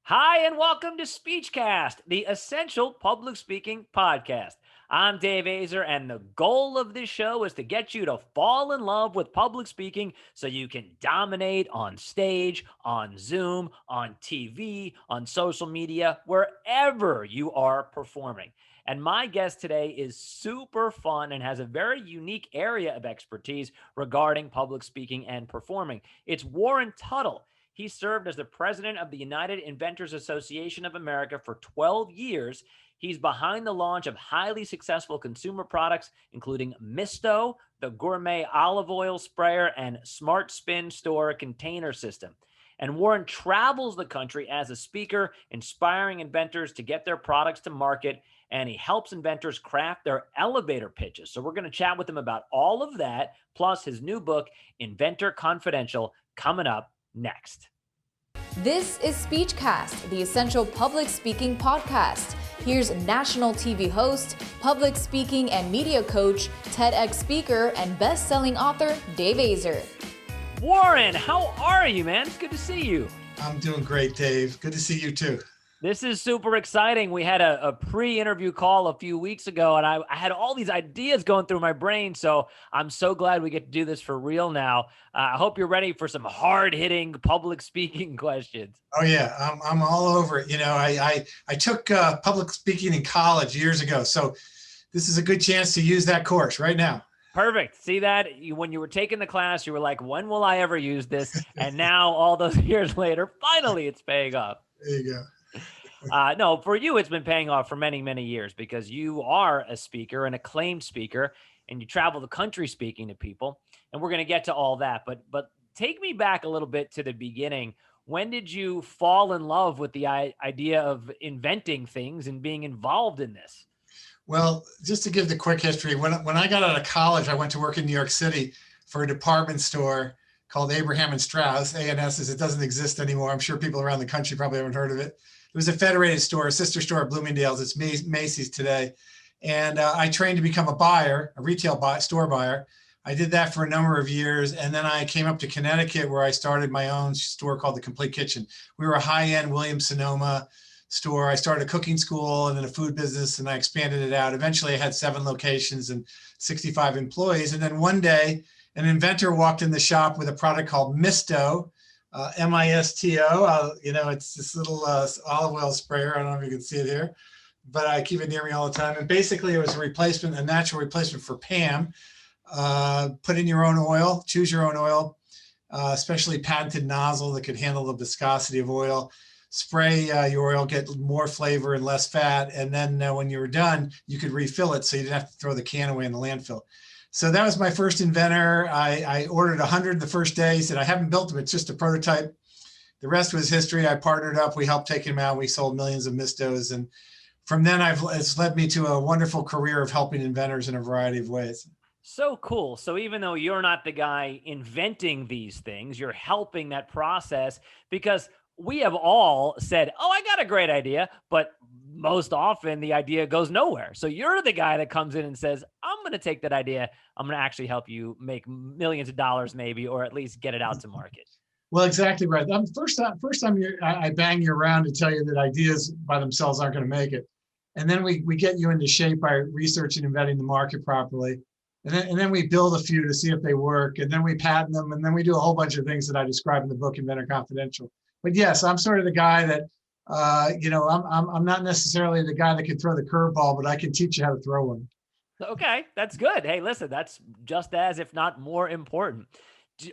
Hi, and welcome to Speechcast, the essential public speaking podcast. I'm Dave Azer, and the goal of this show is to get you to fall in love with public speaking so you can dominate on stage, on Zoom, on TV, on social media, wherever you are performing. And my guest today is super fun and has a very unique area of expertise regarding public speaking and performing. It's Warren Tuttle. He served as the president of the United Inventors Association of America for 12 years. He's behind the launch of highly successful consumer products, including MISTO, the Gourmet Olive Oil Sprayer, and SmartSpin Store Container System. And Warren travels the country as a speaker, inspiring inventors to get their products to market, and he helps inventors craft their elevator pitches. So we're going to chat with him about all of that, plus his new book, Inventor Confidential, coming up next. This is Speechcast, the essential public speaking podcast. Here's national TV host, public speaking and media coach, TEDx speaker, and best-selling author, Dave Azer. Warren, how are you, man? It's good to see you. I'm doing great, Dave. Good to see you too. This is super exciting. We had a pre-interview call a few weeks ago, and I had all these ideas going through my brain. So I'm so glad we get to do this for real now. I hope you're ready for some hard-hitting public speaking questions. Oh yeah, I'm all over it. You know, I took public speaking in college years ago, so this is a good chance to use that course right now. Perfect. See that? When you were taking the class, you were like, when will I ever use this? And now, all those years later, finally it's paying off. There you go. No, for you, it's been paying off for many, many years because you are a speaker, an acclaimed speaker, and you travel the country speaking to people. And we're going to get to all that. But take me back a little bit to the beginning. When did you fall in love with the idea of inventing things and being involved in this? Well, just to give the quick history, when I got out of college, I went to work in New York City for a department store called Abraham and Strauss, A&S, as it doesn't exist anymore. I'm sure people around the country probably haven't heard of it. It was a Federated store, a sister store at Bloomingdale's. It's Macy's today. And I trained to become a buyer, a retail store buyer. I did that for a number of years. And then I came up to Connecticut where I started my own store called The Complete Kitchen. We were a high-end Williams-Sonoma store. I started a cooking school and then a food business, and I expanded it out. Eventually I had 7 locations and 65 employees. And then one day, an inventor walked in the shop with a product called MISTO, MISTO. It's this little olive oil sprayer. I don't know if you can see it here, but I keep it near me all the time. And basically it was a natural replacement for Pam. Put in your own oil, choose your own oil, especially patented nozzle that could handle the viscosity of oil. Spray your oil, get more flavor and less fat. And then when you were done, you could refill it so you didn't have to throw the can away in the landfill. So that was my first inventor. I ordered 100 the first day. He said, I haven't built them. It's just a prototype. The rest was history. I partnered up. We helped take him out. We sold millions of MISTOs. And from then it's led me to a wonderful career of helping inventors in a variety of ways. So cool. So even though you're not the guy inventing these things, you're helping that process, because we have all said, oh, I got a great idea, but most often the idea goes nowhere. So you're the guy that comes in and says, I'm going to take that idea. I'm going to actually help you make millions of dollars maybe, or at least get it out to market. Well, exactly right. First time I bang you around to tell you that ideas by themselves aren't going to make it. And then we get you into shape by researching and vetting the market properly. And then we build a few to see if they work. And then we patent them. And then we do a whole bunch of things that I describe in the book, Inventor Confidential. But yes, I'm sort of the guy that, I'm not necessarily the guy that can throw the curveball, but I can teach you how to throw one. Okay, that's good. Hey, listen, that's just as, if not more important.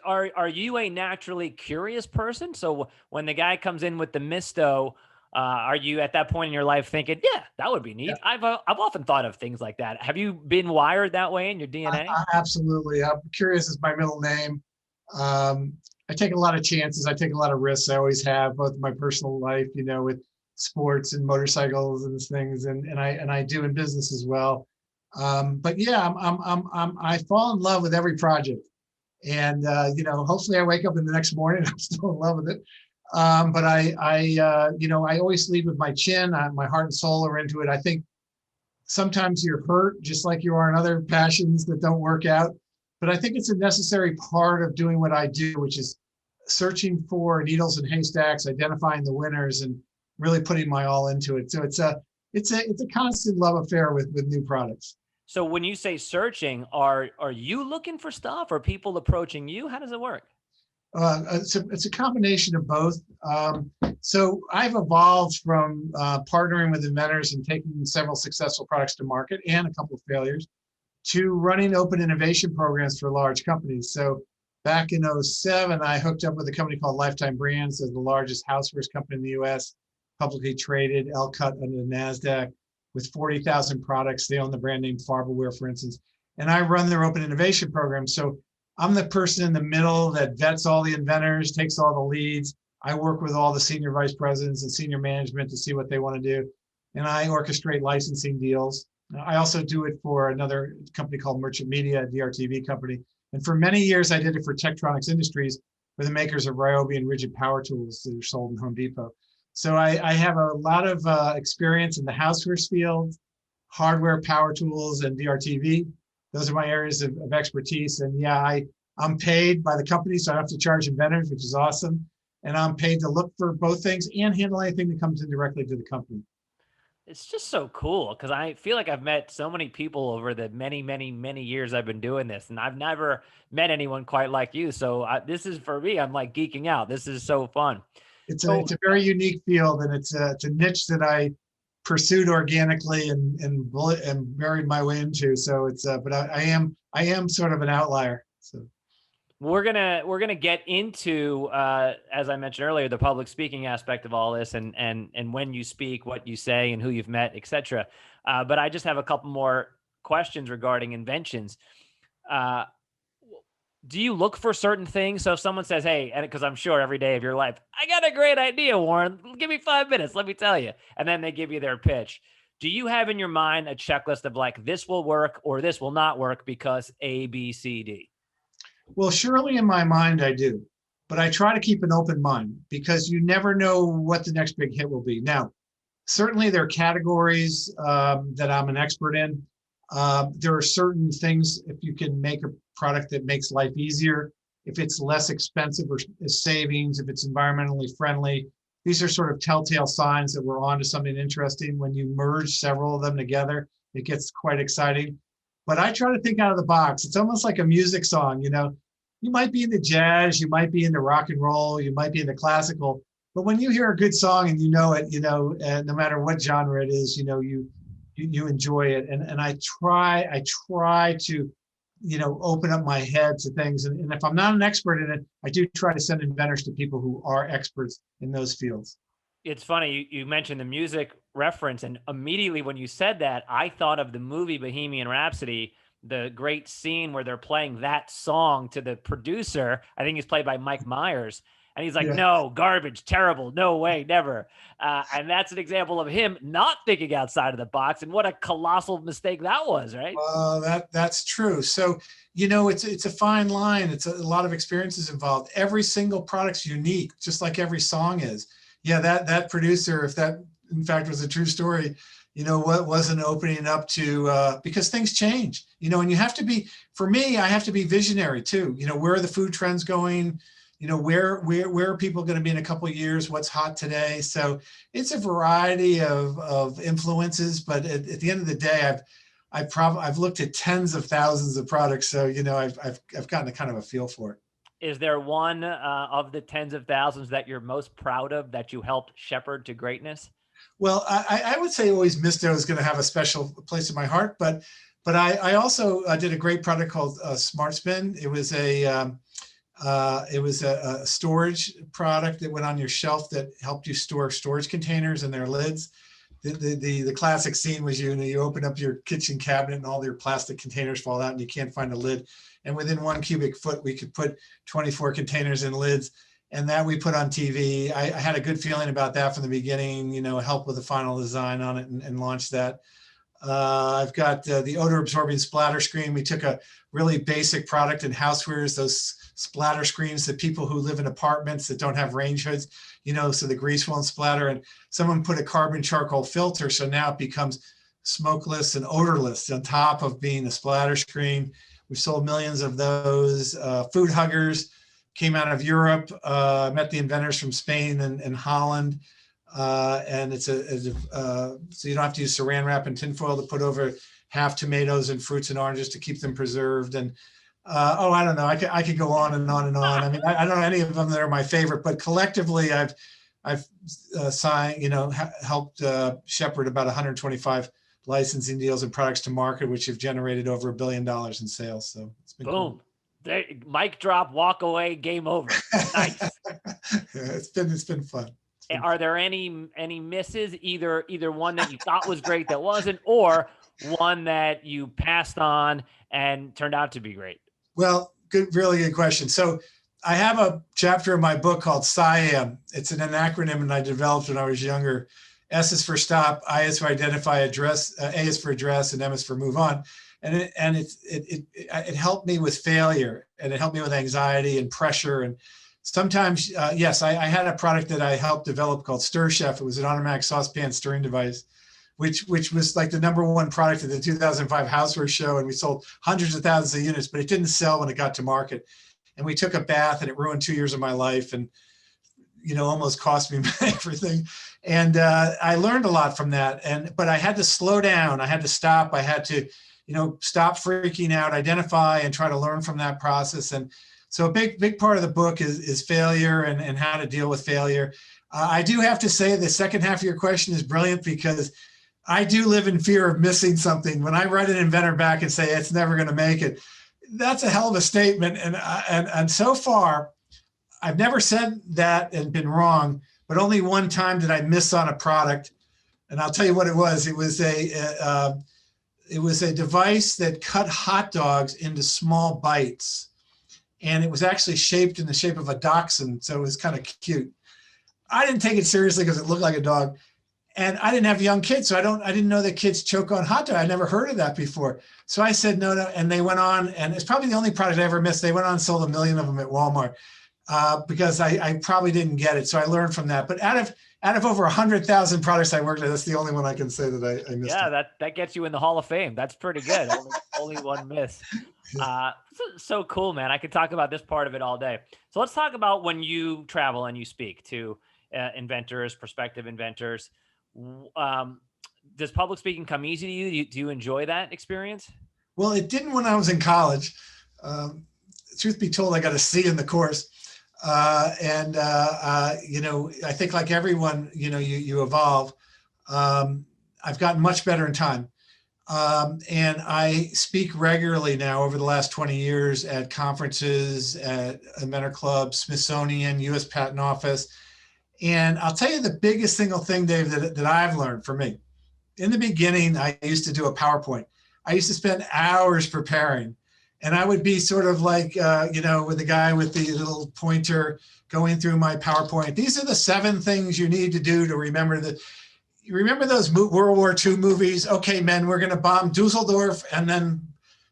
Are you a naturally curious person? So when the guy comes in with the MISTO, are you at that point in your life thinking, yeah, that would be neat? Yeah. I've often thought of things like that. Have you been wired that way in your DNA? Absolutely. I'm curious is my middle name. I take a lot of chances. I take a lot of risks. I always have, both in my personal life, with sports and motorcycles and things, and I do in business as well. But yeah, I fall in love with every project, and hopefully I wake up in the next morning and I'm still in love with it. But I always lead with my chin. My heart and soul are into it. I think sometimes you're hurt, just like you are in other passions that don't work out. But I think it's a necessary part of doing what I do, which is searching for needles in haystacks, identifying the winners, and really putting my all into it. So it's a constant love affair with new products. So when you say searching, are you looking for stuff or people approaching you? How does it work? It's a combination of both. So I've evolved from partnering with inventors and taking several successful products to market and a couple of failures to running open innovation programs for large companies. So back in '07, I hooked up with a company called Lifetime Brands, the largest housewares company in the US, publicly traded, L-cut under the NASDAQ, with 40,000 products. They own the brand name Farberware, for instance. And I run their open innovation program. So I'm the person in the middle that vets all the inventors, takes all the leads. I work with all the senior vice presidents and senior management to see what they want to do. And I orchestrate licensing deals. I also do it for another company called Merchant Media, a DRTV company. And for many years, I did it for Tektronix Industries, for the makers of Ryobi and rigid power tools that are sold in Home Depot. So I have a lot of experience in the housewares field, hardware, power tools, and DRTV. Those are my areas of expertise. And yeah, I'm paid by the company, so I have to charge inventors, which is awesome. And I'm paid to look for both things and handle anything that comes in directly to the company. It's just so cool because I feel like I've met so many people over the many, many, many years I've been doing this, and I've never met anyone quite like you. So this is for me. I'm like geeking out. This is so fun. It's So a very unique field, and it's a niche that I pursued organically and buried my way into. So but I am sort of an outlier. So we're gonna get into as I mentioned earlier, the public speaking aspect of all this, and when you speak, what you say, and who you've met, etc. But I just have a couple more questions regarding inventions. Uh, do you look for certain things? So if someone says, "Hey," and because I'm sure every day of your life, I got a great idea, Warren. Give me 5 minutes. Let me tell you, and then they give you their pitch. Do you have in your mind a checklist of like this will work or this will not work because A, B, C, D? well, surely in my mind I do, but I try to keep an open mind because you never know what the next big hit will be. Now, certainly there are categories that I'm an expert in. There are certain things, if you can make a product that makes life easier, if it's less expensive or savings, if it's environmentally friendly, these are sort of telltale signs that we're onto something interesting. When you merge several of them together, it gets quite exciting. But I try to think out of the box. It's almost like a music song, you might be into jazz, you might be into rock and roll, you might be into classical, but when you hear a good song and you know it, and no matter what genre it is, you enjoy it. And I try to, open up my head to things. And if I'm not an expert in it, I do try to send inventors to people who are experts in those fields. It's funny you mentioned the music reference, and immediately when you said that, I thought of the movie Bohemian Rhapsody, the great scene where they're playing that song to the producer. I think he's played by Mike Myers. And he's like, Yeah. no, garbage, terrible, no way, never. And that's an example of him not thinking outside of the box. And what a colossal mistake that was, right? That's true. So, it's a fine line. It's a lot of experiences involved. Every single product's unique, just like every song is. Yeah, that producer, if that in fact was a true story, what wasn't opening up to because things change, and you have to be, for me, I have to be visionary too. Where are the food trends going? Where are people going to be in a couple of years? What's hot today? So it's a variety of influences, but at the end of the day, I've looked at tens of thousands of products. So, I've gotten a kind of a feel for it. Is there one of the tens of thousands that you're most proud of that you helped shepherd to greatness? Well, I would say always MISTO is going to have a special place in my heart, but I also did a great product called SmartSpin. It was a storage product that went on your shelf that helped you store storage containers and their lids. The classic scene was you open up your kitchen cabinet and all your plastic containers fall out and you can't find a lid. And within 1 cubic foot, we could put 24 containers and lids. And that we put on TV. I had a good feeling about that from the beginning, help with the final design on it and launch that. I've got the odor absorbing splatter screen. We took a really basic product in housewares, those splatter screens that people who live in apartments that don't have range hoods, so the grease won't splatter. And someone put a carbon charcoal filter. So now it becomes smokeless and odorless on top of being a splatter screen. We've sold millions of those. Food huggers came out of Europe, met the inventors from Spain and Holland. And so you don't have to use saran wrap and tinfoil to put over half tomatoes and fruits and oranges to keep them preserved. And I don't know. I could go on and on and on. I mean, I don't know any of them that are my favorite, but collectively, I've signed, helped shepherd about 125 licensing deals and products to market, which have generated over $1 billion in sales. So it's been boom. Cool. There, mic drop, walk away, game over. Nice. Yeah, it's been fun. Are there any misses? Either one that you thought was great that wasn't, or one that you passed on and turned out to be great? Well, really good question. So I have a chapter in my book called SIAM. It's an acronym and I developed when I was younger. S is for stop, I is for identify, address, A is for address, and M is for move on. And it helped me with failure, and it helped me with anxiety and pressure. And sometimes, yes, I had a product that I helped develop called Stir Chef. It was an automatic saucepan stirring device, which was like the #1 product at the 2005 Housewares show. And we sold hundreds of thousands of units, but it didn't sell when it got to market. And we took a bath and it ruined 2 years of my life and, almost cost me everything. And I learned a lot from that. But I had to slow down. I had to stop. I had to, stop freaking out, identify and try to learn from that process. And so a big part of the book is failure and how to deal with failure. I do have to say the second half of your question is brilliant because I do live in fear of missing something. When I write an inventor back and say it's never going to make it, that's a hell of a statement. And so far, I've never said that and been wrong, but only one time did I miss on a product. And I'll tell you what it was. It was a device that cut hot dogs into small bites. And it was actually shaped in the shape of a dachshund. So it was kind of cute. I didn't take it seriously because it looked like a dog. And I didn't have young kids, so I didn't know that kids choke on hot dog. I never heard of that before. So I said no. And they went on, and it's probably the only product I ever missed. They went on and sold 1 million of them at Walmart because I probably didn't get it. So I learned from that. But out of over 100,000 products I worked at, that's the only one I can say that I missed. Yeah, that gets you in the Hall of Fame. That's pretty good. only one miss. So cool, man. I could talk about this part of it all day. So let's talk about when you travel and you speak to inventors, prospective inventors. Does public speaking come easy to you? Do you enjoy that experience? Well, it didn't when I was in college. Truth be told, I got a C in the course. I think like everyone, you evolve. I've gotten much better in time. And I speak regularly now over the last 20 years at conferences, at Inventor Club, Smithsonian, US Patent Office. And I'll tell you the biggest single thing, Dave, that I've learned for me. In the beginning, I used to do a PowerPoint. I used to spend hours preparing. And I would be sort of like, with the guy with the little pointer going through my PowerPoint. These are the 7 things you need to do to remember that. You remember those World War II movies? Okay, men, we're going to bomb Dusseldorf and then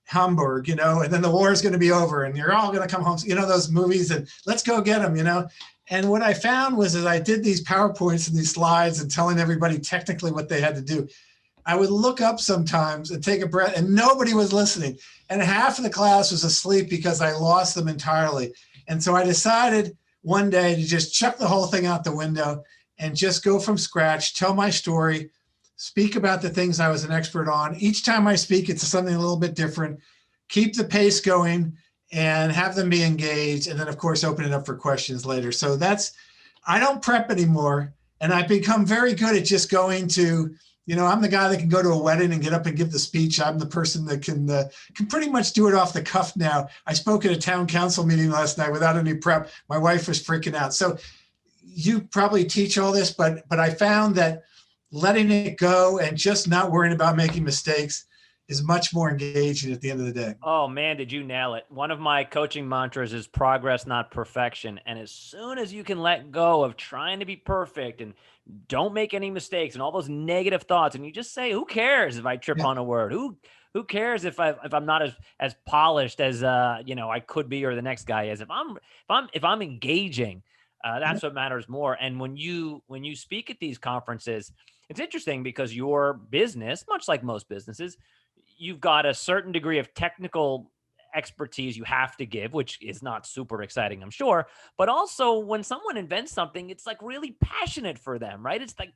Hamburg, and then the war is going to be over and you're all going to come home. Those movies and let's go get them, And what I found was as I did these PowerPoints and these slides and telling everybody technically what they had to do, I would look up sometimes and take a breath and nobody was listening. And half of the class was asleep because I lost them entirely. And so I decided one day to just chuck the whole thing out the window and just go from scratch, tell my story, speak about the things I was an expert on. Each time I speak, it's something a little bit different, keep the pace going and have them be engaged. And then of course, open it up for questions later. So I don't prep anymore. And I've become very good at just going to, I'm the guy that can go to a wedding and get up and give the speech. I'm the person that can pretty much do it off the cuff now. I spoke at a town council meeting last night without any prep. My wife was freaking out. So you probably teach all this, but I found that letting it go and just not worrying about making mistakes is much more engaging at the end of the day. Oh man, did you nail it? One of my coaching mantras is progress, not perfection. And as soon as you can let go of trying to be perfect and don't make any mistakes and all those negative thoughts, and you just say, who cares if I trip on a word? Who cares if I'm not as polished as I could be or the next guy is? If I'm engaging, that's what matters more. And when you speak at these conferences, it's interesting because your business, much like most businesses, you've got a certain degree of technical expertise you have to give, which is not super exciting, I'm sure. But also when someone invents something, it's like really passionate for them, right? It's like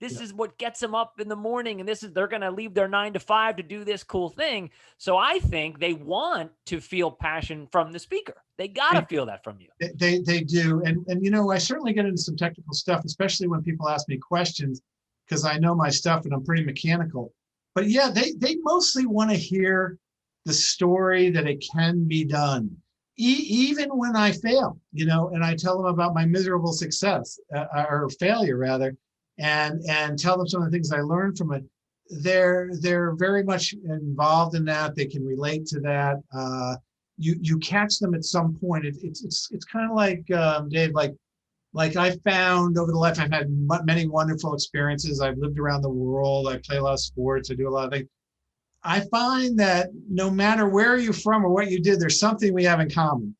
this is what gets them up in the morning, and they're going to leave their 9 to 5 to do this cool thing. So I think they want to feel passion from the speaker. They got to feel that from you. They do. And I certainly get into some technical stuff, especially when people ask me questions, because I know my stuff and I'm pretty mechanical. But yeah, they mostly want to hear the story that it can be done. Even when I fail, and I tell them about my miserable success or failure rather, and tell them some of the things I learned from it. They're very much involved in that. They can relate to that. You catch them at some point. It's kind of like Dave, like I found over the life I've had many wonderful experiences. I've lived around the world. I play a lot of sports. I do a lot of things. I find that no matter where you're from or what you did, there's something we have in common.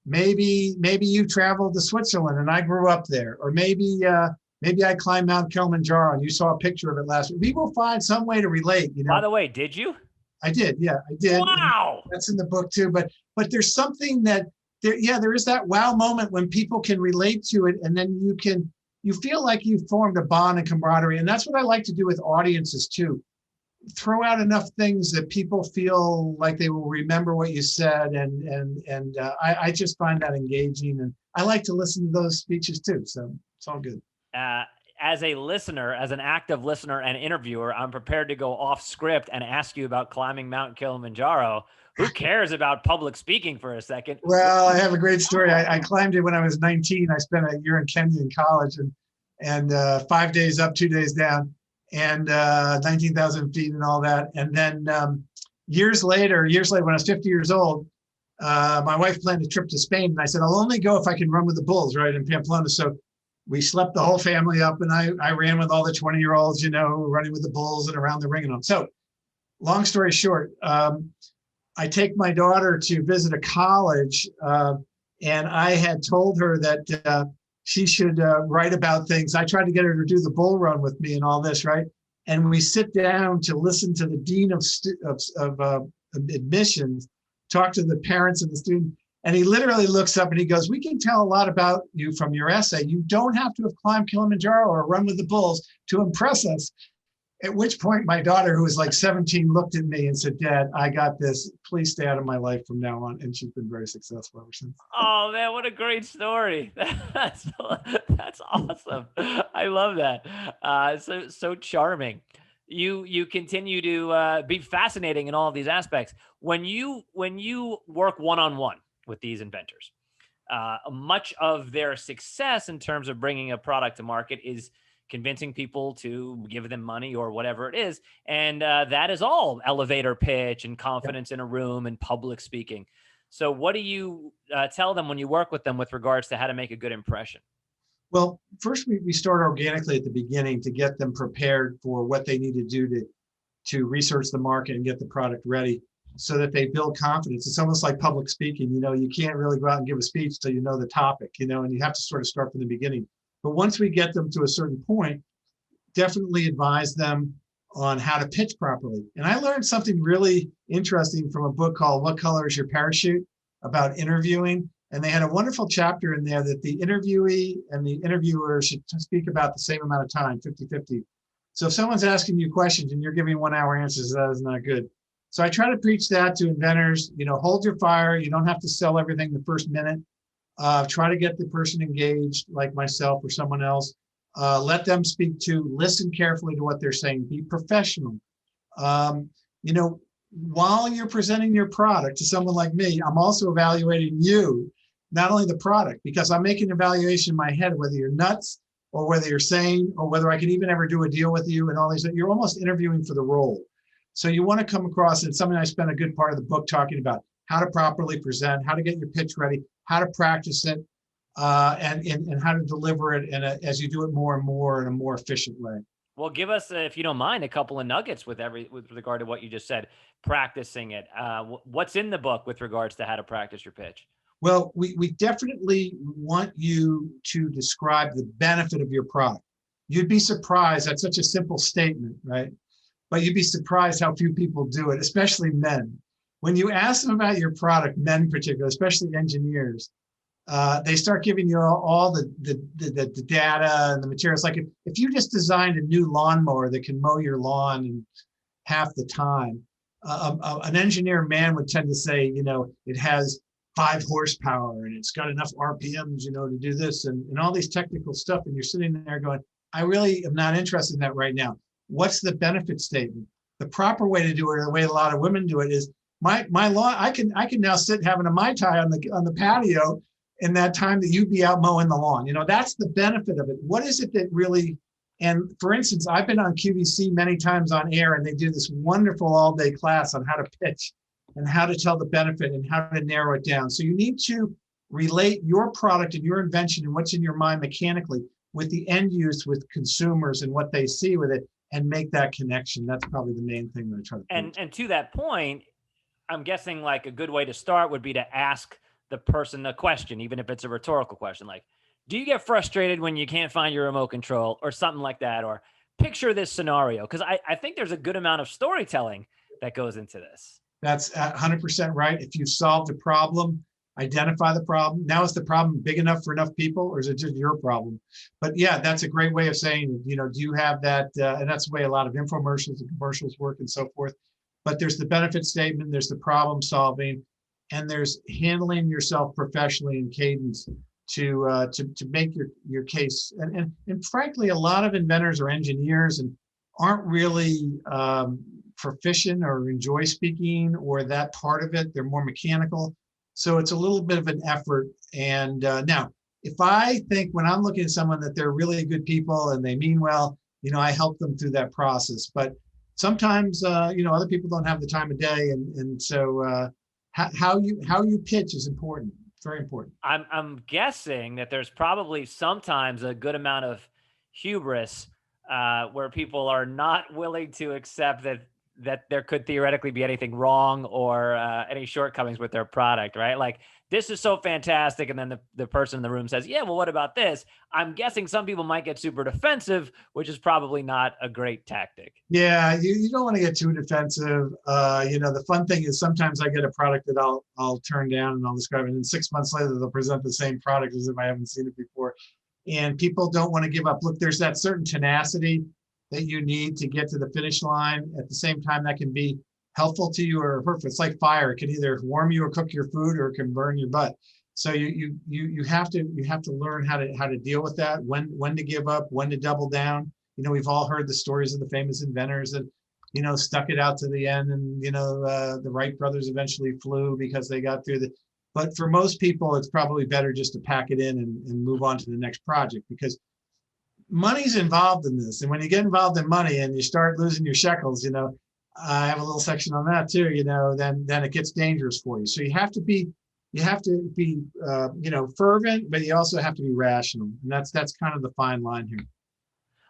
Maybe you traveled to Switzerland and I grew up there, or maybe I climbed Mount Kilimanjaro and you saw a picture of it last week. We will find some way to relate. By the way, did you? I did. Yeah, I did. Wow. That's in the book too. But there's something that there is that wow moment when people can relate to it, and then you feel like you've formed a bond and camaraderie. And that's what I like to do with audiences too. Throw out enough things that people feel like they will remember what you said, and I just find that engaging, and I like to listen to those speeches too. So it's all good. As a listener, as an active listener and interviewer, I'm prepared to go off script and ask you about climbing Mount Kilimanjaro. Who cares about public speaking for a second? Well, I have a great story. I climbed it when I was 19. I spent a year in Kenya in college, and 5 days up, 2 days down, and 19,000 feet and all that. And then years later, when I was 50 years old, my wife planned a trip to Spain, and I said, I'll only go if I can run with the bulls, right, in Pamplona. So we slept the whole family up, and I ran with all the 20-year-olds, running with the bulls and around the ring and all. So long story short, I take my daughter to visit a college, and I had told her that she should write about things. I tried to get her to do the bull run with me and all this, right? And we sit down to listen to the dean of admissions, talk to the parents of the student. And he literally looks up and he goes, we can tell a lot about you from your essay. You don't have to have climbed Kilimanjaro or run with the bulls to impress us. At which point my daughter, who was like 17, looked at me and said, Dad, I got this. Please stay out of my life from now on. And she's been very successful ever since. Oh man, what a great story. That's awesome. I love that. So charming. You continue to be fascinating in all of these aspects. When you work one-on-one with these inventors, much of their success in terms of bringing a product to market is convincing people to give them money or whatever it is. And that is all elevator pitch and confidence in a room and public speaking. So what do you tell them when you work with them with regards to how to make a good impression? Well, first we start organically at the beginning to get them prepared for what they need to do to research the market and get the product ready so that they build confidence. It's almost like public speaking. You can't really go out and give a speech till you know the topic, and you have to sort of start from the beginning. But once we get them to a certain point, definitely advise them on how to pitch properly. And I learned something really interesting from a book called What Color is Your Parachute? About interviewing. And they had a wonderful chapter in there that the interviewee and the interviewer should speak about the same amount of time, 50-50. So if someone's asking you questions and you're giving 1 hour answers, that is not good. So I try to preach that to inventors, hold your fire. You don't have to sell everything the first minute. Try to get the person engaged, like myself or someone else. Let them speak to, listen carefully to what they're saying, be professional. While you're presenting your product to someone like me, I'm also evaluating you, not only the product, because I'm making an evaluation in my head, whether you're nuts or whether you're sane or whether I can even ever do a deal with you and all these. You're almost interviewing for the role. So you want to come across, and something I spent a good part of the book talking about, how to properly present, how to get your pitch ready, how to practice it, and how to deliver it as you do it more and more in a more efficient way. Well, give us, if you don't mind, a couple of nuggets with regard to what you just said, practicing it. What's in the book with regards to how to practice your pitch? Well, we definitely want you to describe the benefit of your product. You'd be surprised. That's such a simple statement, right? But you'd be surprised how few people do it, especially men. when you ask them about your product, men in particular, especially engineers, they start giving you all the data and the materials. Like if you just designed a new lawnmower that can mow your lawn in half the time, an engineer man would tend to say, it has 5 horsepower and it's got enough RPMs, to do this and all these technical stuff. And you're sitting there going, I really am not interested in that right now. What's the benefit statement? The proper way to do it, or the way a lot of women do it, is my lawn. I can now sit having a Mai Tai on the patio in that time that you'd be out mowing the lawn. That's the benefit of it. What is it that really, and for instance, I've been on QVC many times on air, and they do this wonderful all-day class on how to pitch and how to tell the benefit and how to narrow it down. So you need to relate your product and your invention and what's in your mind mechanically with the end use, with consumers and what they see with it, and make that connection. That's probably the main thing that I try to do. And to that point, I'm guessing like a good way to start would be to ask the person the question, even if it's a rhetorical question, like, do you get frustrated when you can't find your remote control, or something like that? Or picture this scenario. Because I think there's a good amount of storytelling that goes into this. That's 100% right. If you've solved a problem, identify the problem. Now, is the problem big enough for enough people, or is it just your problem? But yeah, that's a great way of saying, do you have that? And that's the way a lot of infomercials and commercials work and so forth. But there's the benefit statement, there's the problem solving, and there's handling yourself professionally in cadence to make your case. And frankly, a lot of inventors or engineers and aren't really proficient or enjoy speaking or that part of it. They're more mechanical. So it's a little bit of an effort. And now, if I think when I'm looking at someone that they're really good people and they mean well, I help them through that process. But sometimes, other people don't have the time of day. And so how you pitch is important. It's very important. I'm guessing that there's probably sometimes a good amount of hubris where people are not willing to accept that there could theoretically be anything wrong or any shortcomings with their product, right? Like, this is so fantastic. And then the person in the room says, yeah, well, what about this? I'm guessing some people might get super defensive, which is probably not a great tactic. Yeah, you don't want to get too defensive. The fun thing is sometimes I get a product that I'll turn down and I'll describe it. And then 6 months later, they'll present the same product as if I haven't seen it before. And people don't want to give up. Look, there's that certain tenacity that you need to get to the finish line. At the same time, that can be helpful to you or hurtful. It's like fire. It can either warm you or cook your food, or it can burn your butt. So you have to learn how to deal with that, when to give up, when to double down. We've all heard the stories of the famous inventors that, stuck it out to the end, and the Wright brothers eventually flew because they got through but for most people, it's probably better just to pack it in and move on to the next project, because money's involved in this. And when you get involved in money and you start losing your shekels, I have a little section on that too, then it gets dangerous for you. So you have to be fervent, but you also have to be rational. And that's kind of the fine line here.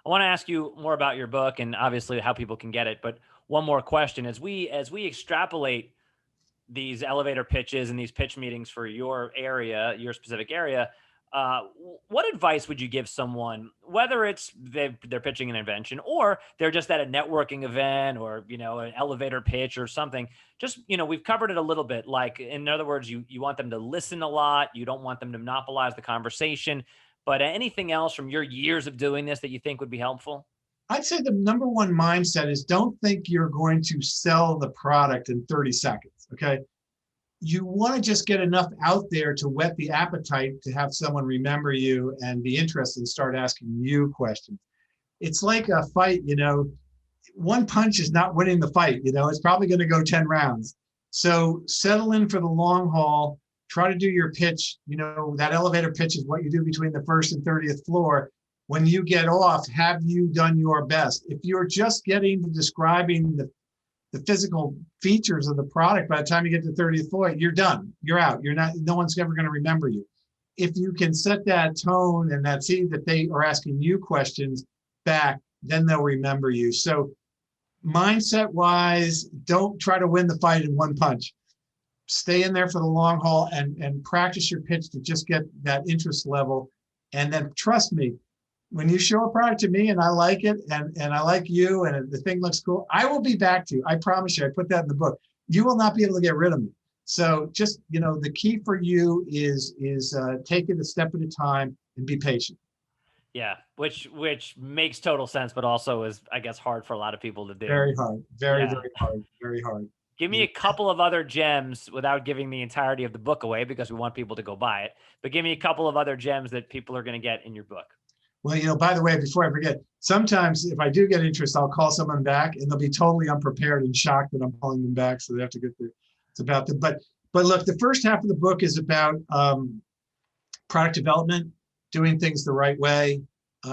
I want to ask you more about your book and obviously how people can get it. But one more question, as we extrapolate these elevator pitches and these pitch meetings for your area, your specific area, what advice would you give someone, whether it's they're pitching an invention or they're just at a networking event or, an elevator pitch or something? Just, we've covered it a little bit. Like, in other words, you want them to listen a lot. You don't want them to monopolize the conversation. But anything else from your years of doing this that you think would be helpful? I'd say the number one mindset is don't think you're going to sell the product in 30 seconds. Okay. You want to just get enough out there to whet the appetite to have someone remember you and be interested and start asking you questions. It's like a fight, one punch is not winning the fight, it's probably going to go 10 rounds. So settle in for the long haul, try to do your pitch. That elevator pitch is what you do between the first and 30th floor. When you get off, have you done your best? If you're just getting to describing the physical features of the product, by the time you get to 30th floor, you're done. You're out. No one's ever going to remember you. If you can set that tone and see that they are asking you questions back, then they'll remember you. So mindset wise, don't try to win the fight in one punch. Stay in there for the long haul and practice your pitch to just get that interest level. And then trust me, when you show a product to me and I like it and I like you and the thing looks cool, I will be back to you. I promise you. I put that in the book. you will not be able to get rid of me. So just, the key for you is take it a step at a time and be patient. Yeah, which makes total sense, but also is, I guess, hard for a lot of people to do. Very hard, very, Yeah. very hard, very hard. Give me a couple of other gems without giving the entirety of the book away, because we want people to go buy it. But give me a couple of other gems that people are going to get in your book. Well, by the way, before I forget, sometimes if I do get interest, I'll call someone back and they'll be totally unprepared and shocked that I'm calling them back. So they have to get there. It's about the, but look, the first half of the book is about product development, doing things the right way,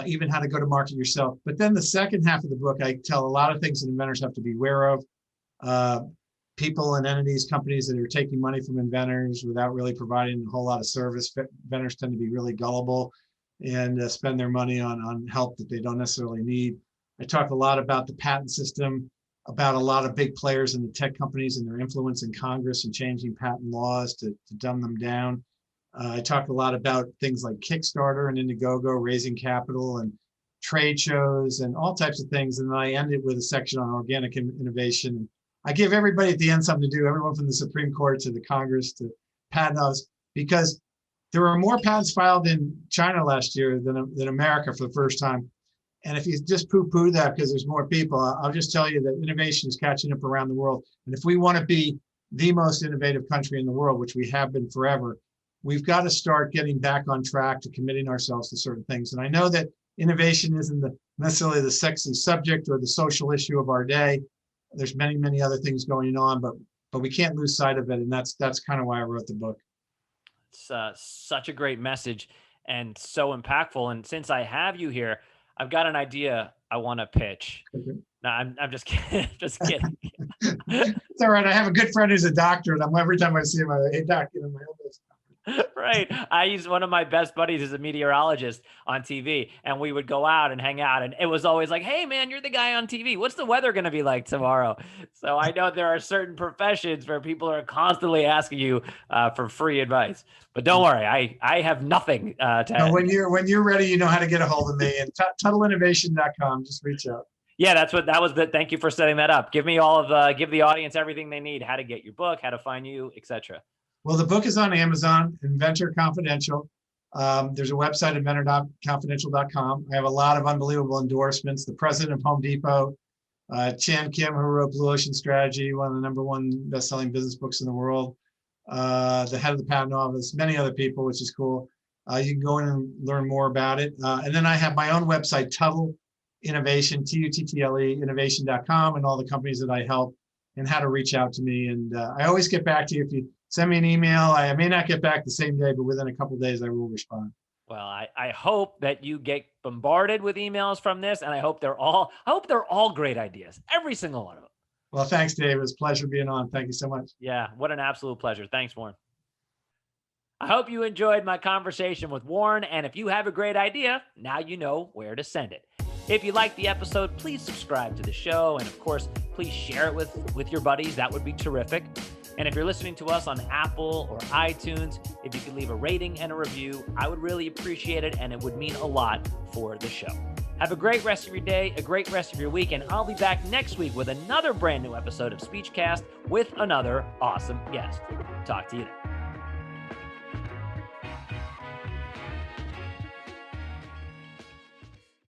even how to go to market yourself. But then the second half of the book, I tell a lot of things that inventors have to be aware of. People and entities, companies that are taking money from inventors without really providing a whole lot of service. Inventors tend to be really gullible and spend their money on help that they don't necessarily need. I talk a lot about the patent system, about a lot of big players in the tech companies and their influence in Congress and changing patent laws to dumb them down. I talk a lot about things like Kickstarter and Indiegogo, raising capital and trade shows and all types of things. And then I end it with a section on organic innovation. I give everybody at the end something to do, everyone from the Supreme Court to the Congress to patent office, because there were more patents filed in China last year than America for the first time. And if you just poo-poo that because there's more people, I'll just tell you that innovation is catching up around the world. And if we want to be the most innovative country in the world, which we have been forever, we've got to start getting back on track to committing ourselves to certain things. And I know that innovation isn't necessarily the sexy subject or the social issue of our day. There's many, many other things going on, but we can't lose sight of it. And that's kind of why I wrote the book. It's such a great message and so impactful. And since I have you here, I've got an idea I want to pitch. Okay. No, I'm just kidding. Just kidding. It's all right. I have a good friend who's a doctor, and every time I see him, hey, doc, my elbows. Right. I used one of my best buddies as a meteorologist on TV, and we would go out and hang out. And it was always like, hey, man, you're the guy on TV. What's the weather going to be like tomorrow? So I know there are certain professions where people are constantly asking you for free advice. But don't worry, I have nothing to add. When you're ready, you know how to get a hold of me. And TuttleInnovation.com. Just reach out. Yeah, that was the. Thank you for setting that up. Give me give the audience everything they need, how to get your book, how to find you, etc. Well, the book is on Amazon, Inventor Confidential. There's a website, inventor.confidential.com. I have a lot of unbelievable endorsements. The president of Home Depot, Chan Kim, who wrote Blue Ocean Strategy, one of the #1 best-selling business books in the world, the head of the patent office, many other people, which is cool. You can go in and learn more about it. And then I have my own website, Tuttle Innovation, Tuttle, innovation.com, and all the companies that I help and how to reach out to me. And I always get back to you. If you send me an email, I may not get back the same day, but within a couple of days, I will respond. Well, I hope that you get bombarded with emails from this, and I hope they're all great ideas, every single one of them. Well, thanks, Dave. It was a pleasure being on. Thank you so much. Yeah, what an absolute pleasure. Thanks, Warren. I hope you enjoyed my conversation with Warren, and if you have a great idea, now you know where to send it. If you liked the episode, please subscribe to the show, and of course, please share it with your buddies. That would be terrific. And if you're listening to us on Apple or iTunes, if you could leave a rating and a review, I would really appreciate it, and it would mean a lot for the show. Have a great rest of your day, a great rest of your week, and I'll be back next week with another brand new episode of Speechcast with another awesome guest. Talk to you then.